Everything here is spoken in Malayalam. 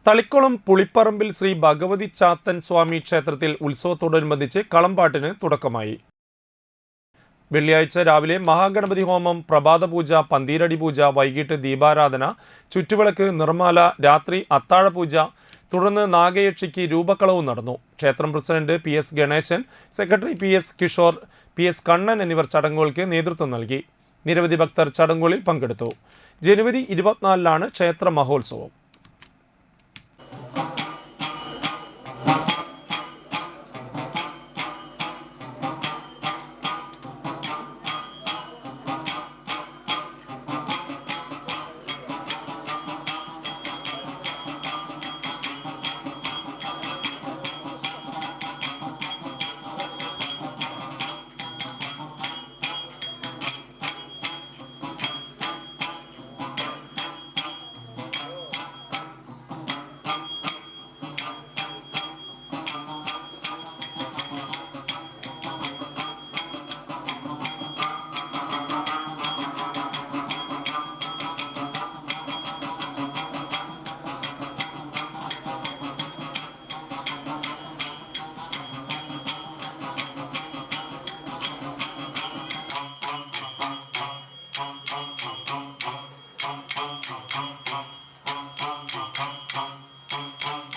തളിക്കുളം പുളിപ്പറമ്പിൽ ശ്രീ ഭഗവതി ചാത്തൻ സ്വാമി ക്ഷേത്രത്തിൽ ഉത്സവത്തോടനുബന്ധിച്ച് കളംപാട്ടിന് തുടക്കമായി. വെള്ളിയാഴ്ച രാവിലെ മഹാഗണപതി ഹോമം, പ്രഭാതപൂജ, പന്തീരടി പൂജ, വൈകിട്ട് ദീപാരാധന, ചുറ്റുവിളക്ക്, നിർമ്മാല, രാത്രി അത്താഴപൂജ, തുടർന്ന് നാഗയക്ഷിക്ക് രൂപക്കളവും നടന്നു. ക്ഷേത്രം president PS Ganeshan, secretary PS Kishor, PS Kannan എന്നിവർ ചടങ്ങുകൾക്ക് നേതൃത്വം നൽകി. നിരവധി ഭക്തർ ചടങ്ങുകളിൽ പങ്കെടുത്തു. ജനുവരി 24-നാണ് ക്ഷേത്ര മഹോത്സവം.